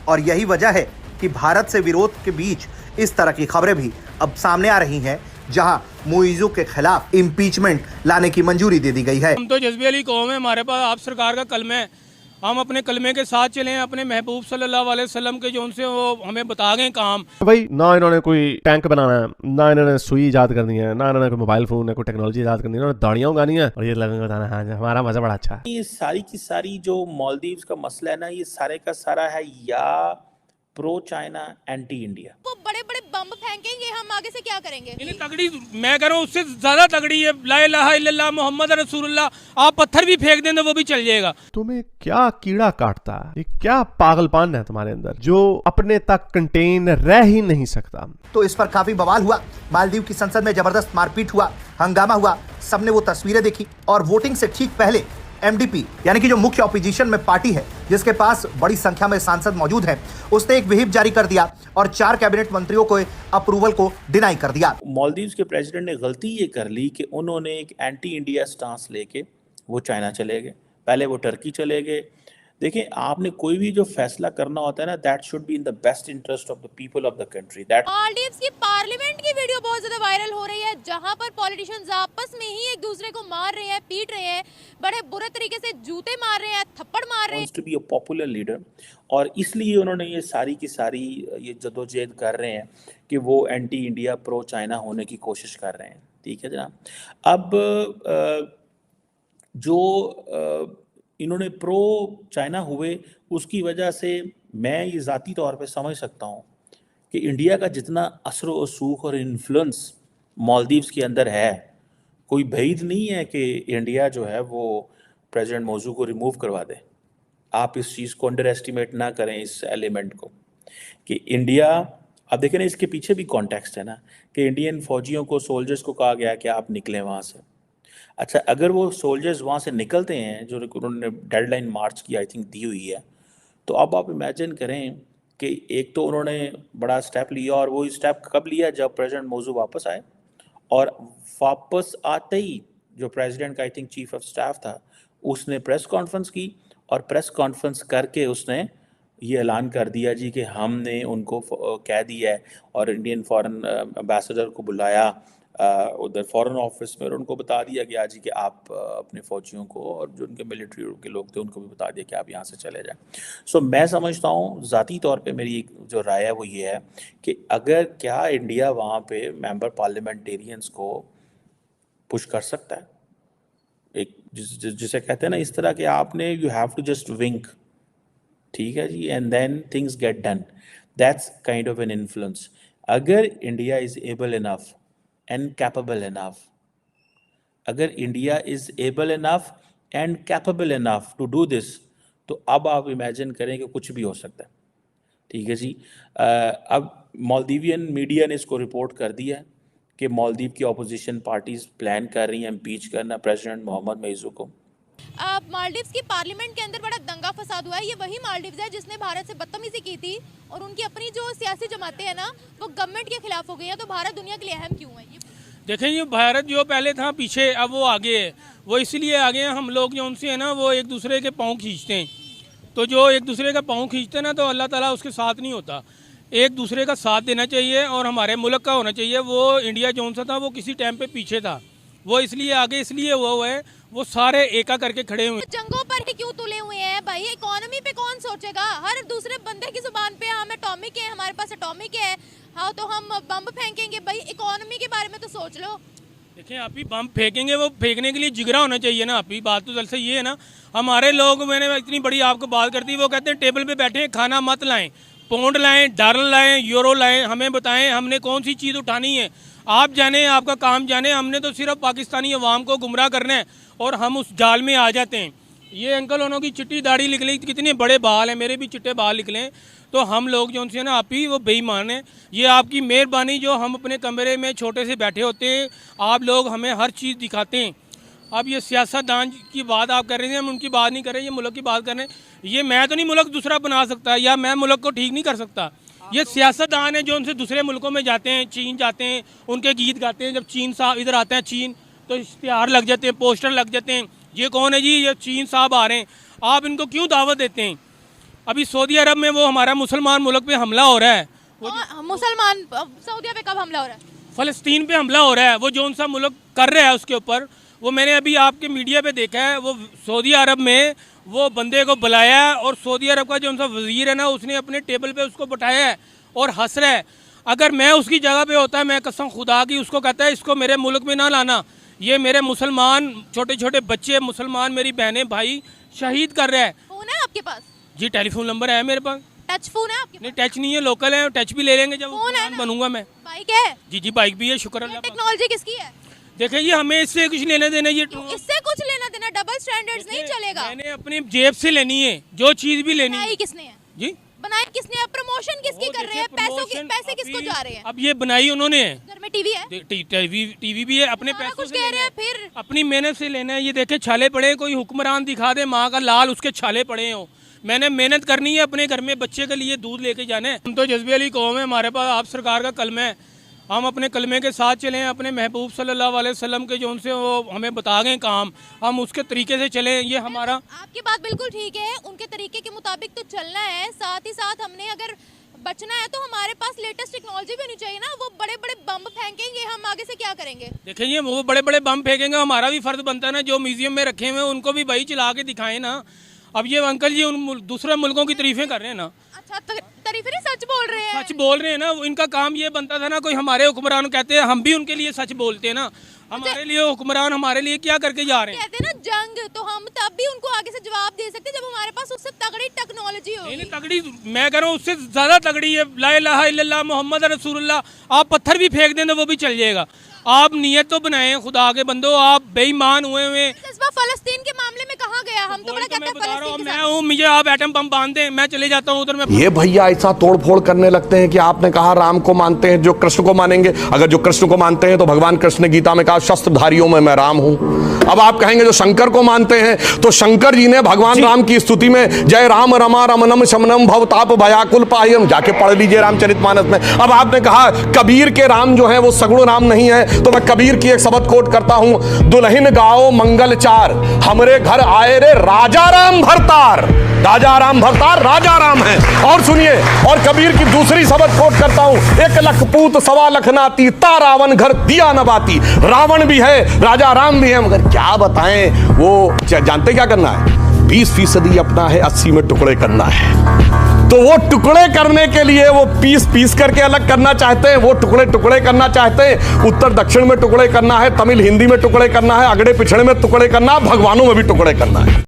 और यही वजह है कि भारत से विरोध के बीच इस तरह की खबरें भी अब सामने आ रही हैं, जहां मुइज़ू के खिलाफ इम्पीचमेंट लाने की मंजूरी दे दी गई है। हम तो जज्बे वाली कौम है, हमारे पास आप सरकार का कलमा है, हम अपने कलमे के साथ चलें, अपने महबूब सल्लल्लाहु अलैहि वसल्लम के जो उनसे वो हमें बता गए काम। भाई ना इन्होंने कोई टैंक बनाना है, ना इन्होंने सुई ईजाद करनी है, ना इन्होंने कोई मोबाइल फोन है, कोई टेक्नोलॉजी ईजाद करनी है, इन्होंने दाढ़ियां उगानी है और ये लगन बताना हाँ हमारा मजा बड़ा अच्छा है। ये सारी की सारी जो मालदीव्स का मसला है ना, ये सारे का सारा है या प्रो चाइना एंटी इंडिया। वो बड़े बड़े बम फेंकेंगे, हम आगे से क्या करेंगे? इन्हें तगड़ी, मैं कह रहा हूँ उससे ज्यादा तगड़ी है ला इलाहा इल्लल्लाह मोहम्मद रसूलुल्लाह। आप पत्थर भी फेंक दें तो वो भी चल जाएगा। तुम्हें क्या कीड़ा काटता है, ये क्या पागलपन है तुम्हारे अंदर जो अपने तक कंटेन रह ही नहीं सकता। तो इस पर काफी बवाल हुआ, मालदीव की संसद में जबरदस्त मारपीट हुआ, हंगामा हुआ, सबने वो तस्वीरें देखी और वोटिंग से ठीक पहले एमडीपी यानी कि जो मुख्य ऑपोजिशन में पार्टी है, जिसके पास बड़ी संख्या में सांसद मौजूद हैं, उसने एक व्हिप जारी कर दिया और 4 कैबिनेट मंत्रियों को अप्रूवल को डिनाई कर दिया। मालदीव्स के प्रेसिडेंट ने गलती ये कर ली कि उन्होंने एक एंटी इंडिया स्टांस लेके वो चाइना चले गए, पहले वो टर्की चले गए। देखिए, आपने कोई भी जो फैसला करना होता है ना, that should be in the best interest of the people of the country. That Maldives की पार्लियामेंट की वीडियो बहुत ज्यादा वायरल हो रही है, जहां पर पॉलिटिशियंस आपस में ही एक दूसरे को मार रहे हैं, पीट रहे हैं, बड़े बुरे तरीके से जूते मार रहे हैं, थप्पड़ मार रहे हैं। To be a popular leader, और इसलिए उन्होंने ये सारी की सारी ये जद्दोजहद कर रहे हैं कि वो एंटी इंडिया प्रो चाइना होने की कोशिश कर रहे हैं। ठीक है जनाब। अब जो इन्होंने प्रो चाइना हुए, उसकी वजह से मैं ये ज़ाती तौर पे समझ सकता हूँ कि इंडिया का जितना असर व सूख और इन्फ्लुएंस मालदीव्स के अंदर है, कोई बैद नहीं है कि इंडिया जो है वो प्रेसिडेंट मौजू को रिमूव करवा दे। आप इस चीज़ को अंडर एस्टिमेट ना करें, इस एलिमेंट को, कि इंडिया, अब देखें ना, इसके पीछे भी कॉन्टेक्स्ट है ना, कि इंडियन फौजियों को, सोल्जर्स को कहा गया कि आप निकलें वहाँ से। अच्छा, अगर वो सोल्जर्स वहाँ से निकलते हैं, जो उन्होंने डेडलाइन मार्च की आई थिंक दी हुई है, तो अब आप इमेजिन करें कि एक तो उन्होंने बड़ा स्टेप लिया, और वो स्टेप कब लिया? जब प्रेसिडेंट मौजू वापस आए, और वापस आते ही जो प्रेसिडेंट का I think chief of staff था, उसने प्रेस कॉन्फ्रेंस की, और प्रेस कॉन्फ्रेंस करके उसने ये ऐलान कर दिया जी कि हमने उनको कह दिया है, और इंडियन फॉरेन एम्बेसडर को बुलाया उधर फॉरेन ऑफिस में, और उनको बता दिया गया जी कि आप अपने फ़ौजियों को और जो उनके मिलिट्री के लोग थे उनको भी बता दिया कि आप यहाँ से चले जाएं। सो मैं समझता हूँ, ज़ाती तौर पे मेरी जो राय है वो ये है कि अगर क्या इंडिया वहाँ पे मेंबर पार्लियामेंटेरियंस को पुश कर सकता है, एक जिसे कहते हैं ना, इस तरह के आपने you have to just wink, ठीक है जी, and then things get done, that's kind of an influence. अगर India is able enough and capable enough, अगर India is able enough and capable enough to do this, तो अब आप imagine करें कि कुछ भी हो सकता है। ठीक है जी। अब मालदीवियन मीडिया ने इसको रिपोर्ट कर दिया कि मालदीव की अपोजिशन पार्टीज प्लान कर रही हैं इम्पीच करना प्रेसिडेंट मोहम्मद मुइज़ू को। मालदीव्स की पार्लियामेंट के अंदर बड़ा दंगा फसाद हुआ है। ये वही मालदीव्स है जिसने भारत से बदतमीजी की थी, और उनकी अपनी जो सियासी जमातें हैं ना, वो गवर्नमेंट के खिलाफ हो गई है। तो भारत दुनिया के लिए अहम क्यों है? ये देखें, ये भारत जो पहले था पीछे, अब वो आगे है। वो इसलिए आगे हैं, हम लोग जो उनसे है ना, वो एक दूसरे के पाँव खींचते हैं। तो जो एक दूसरे का पाँव खींचते हैं ना, तो अल्लाह ताला उसके साथ नहीं होता। एक दूसरे का साथ देना चाहिए, और हमारे मुल्क का होना चाहिए। वो इंडिया जो सा था, वो किसी टाइम पे पीछे था, वो इसलिए आगे इसलिए वो है, वो सारे एका करके खड़े हुए। जंगों पर ही क्यों तुले हुए हैं भाई? इकोनॉमी पे कौन सोचेगा? हर दूसरे बंदे की जुबान पे हम एटॉमिक है, हमारे पास एटॉमिक है, हाँ तो हम बम फेंकेंगे। भाई इकोनॉमी के बारे में तो सोच लो। देखिए, आप ही बम फेंकेंगे, वो फेंकने के लिए जिगरा होना चाहिए ना। आप ही बात तो दरअसल ये है ना, हमारे लोग, मैंने इतनी बड़ी आपको बात कर दी, वो कहते हैं टेबल पे बैठे हैं, खाना मत लाएं, पौंड लाएं, डॉलर लाएं, यूरो लाएं, हमें बताएं हमने कौन सी चीज़ उठानी है। आप जाने, आपका काम जाने, हमने तो सिर्फ पाकिस्तानी अवाम को गुमराह करना है, और हम उस जाल में आ जाते हैं। ये अंकल उन्हों की चिट्टी दाढ़ी निकली, कितने बड़े बाल हैं, मेरे भी चिट्टे बाल निकले। तो हम लोग जो उनसे ना, आप ही वो बेईमान है। ये आपकी मेहरबानी जो हम अपने कमरे में छोटे से बैठे होते हैं, आप लोग हमें हर चीज़ दिखाते हैं। अब ये सियासतदान की बात आप कर रहे हैं, हम उनकी बात नहीं कर रहे, ये मुल्क की बात कर रहे हैं। ये मैं तो नहीं मुल्क दूसरा बना सकता, या मैं मुल्क को ठीक नहीं कर सकता। ये सियासतदान है जो उनसे दूसरे मुल्कों में जाते हैं, चीन जाते हैं, उनके गीत गाते हैं। जब चीन साहब इधर आते हैं चीन, तो इश्तिहार लग जाते हैं, पोस्टर लग जाते हैं, ये कौन है जी, ये चीन साहब आ रहे हैं। आप इनको क्यों दावत देते हैं? अभी सऊदी अरब में वो हमारा मुसलमान मुल्क पे हमला हो रहा है, मुसलमान सऊदी पे कब हमला हो रहा है? फ़लस्तीन पे हमला हो रहा है, वो जो सा मुल्क कर रहा है उसके ऊपर, वो मैंने अभी आपके मीडिया पे देखा है, वो सऊदी अरब में वो बंदे को बुलाया है और सऊदी अरब का जो सा वज़ीर है ना, उसने अपने टेबल पे उसको बैठाया है और हंस रहा है। अगर मैं उसकी जगह पे होता है, मैं कसम खुदा की उसको कहता है इसको मेरे मुल्क में ना लाना, ये मेरे मुसलमान छोटे छोटे बच्चे मुसलमान मेरी बहनें भाई शहीद कर रहे हैं। फोन है आपके पास? जी टेलीफोन नंबर है मेरे पास। टच फोन है आपके नहीं टच नहीं है, लोकल है, टच भी ले लेंगे जब फोन है ना? बनूंगा मैं। बाइक है? जी जी बाइक भी है, शुक्र अल्लाह का। टेक्नोलॉजी किसकी है? देखिए ये हमें इससे कुछ लेना देना, ये इससे कुछ लेना देना, डबल स्टैंडर्ड्स नहीं चलेगा। मैंने अपनी जेब से लेनी है, जो चीज भी लेनी है। बनाई किसने है? जी बनाई किसने है? प्रमोशन किसकी कर रहे हैं? पैसे किसको जा रहे हैं? अब ये बनाई उन्होंने है, घर में टीवी है? टीवी भी है, अपने सारा पैसों कुछ से कह रहे लेना हैं, है। फिर अपनी मेहनत से लेना है। ये देखे छाले पड़े, कोई हुक्मरान दिखा दे माँ का लाल उसके छाले पड़े हो, मैंने मेहनत करनी है, अपने घर में बच्चे के लिए दूध लेके जाना है। हम तो जज्बे वाली कौम है, हमारे पास आप सरकार का कलमा है, हम अपने कलमे के साथ चलें, अपने महबूब सल्लल्लाहु अलैहि वसल्लम के जो उनसे वो हमें बता गए काम, हम उसके तरीके से चलें, ये हमारा। आपकी बात बिल्कुल ठीक है, उनके तरीके के मुताबिक तो चलना है, साथ ही साथ हमने अगर बचना है तो हमारे पास लेटेस्ट टेक्नोलॉजी भी होनी चाहिए ना। वो बड़े बड़े बम फेंकेंगे, हम आगे से क्या करेंगे? देखिए ये वो बड़े बड़े बम फेंकेंगे, हमारा भी फर्ज बनता है ना, जो म्यूजियम में रखे हुए हैं उनको भी भाई चला के दिखाएं ना। अब ये अंकल जी उन दूसरे मुल्कों की तारीफें कर रहे हैं ना। अच्छा तारीफ नहीं, सच बोल रहे हैं। सच बोल रहे हैं ना, इनका काम ये बनता था ना, कोई हमारे हुक्मरान कहते हैं, हम भी उनके लिए सच बोलते हैं ना। हमारे लिए हुक्मरान हमारे लिए क्या करके जा रहे हैं? कहते हैं ना जंग, तो हम तब भी उनको आगे से जवाब दे सकते जब हमारे पास उससे तगड़ी टेक्नोलॉजी होगी। नहीं तगड़ी, मैं कह रहा हूँ उससे ज्यादा तगड़ी है, ला इलाहा इल्लल्लाह मोहम्मद रसूलुल्लाह। आप पत्थर भी फेंक दें तो वो भी चल जाएगा। आप नियत तो बनाए खुदा के बंदो, आप बेईमान हुए हुए। जज्बा फलस्तीन के मामले में कहाँ गया? हम तो बड़ा कहते हैं फलस्तीन के मैं साथ। हूँ, मुझे आप एटम बम बांध दें, मैं चले जाता हूँ उधर। मैं ये भैया ऐसा तोड़फोड़ करने लगते हैं कि आपने कहा राम को मानते हैं, जो कृष्ण को मानेंगे। अगर जो कृष्ण को मानते हैं तो भगवान कृष्ण ने गीता में कहा शस्त्रधारियों में मैं राम हूं। अब आप कहेंगे जो शंकर को मानते हैं तो शंकर जी ने भगवान राम की स्तुति में जय राम रमा रमनम शमनम भवताप भयाकुल पायम, जाके पढ़ लीजिए रामचरितमानस में। अब आपने कहा कबीर के राम जो है वो सगुण राम नहीं है, तो मैं कबीर की एक शब्द कोट करता हूं, दुल्हन गाओ मंगल चार, हमरे घर आए रे राजा राम भरतार। राजा राम भरतार राजा राम है। और सुनिए, और कबीर की दूसरी शब्द कोट करता हूं, एक लख पूत सवा लख नाती, ता रावण घर दिया न बाती। रावण भी है, राजा राम भी है, मगर क्या बताएं, वो जानते क्या करना है? 20% अपना है, 80 में टुकड़े करना है। तो वो टुकड़े करने के लिए वो पीस करके अलग करना चाहते हैं, वो टुकड़े करना चाहते हैं। उत्तर दक्षिण में टुकड़े करना है, तमिल हिंदी में टुकड़े करना है, अगड़े पिछड़े में टुकड़े करना है, भगवानों में भी टुकड़े करना है।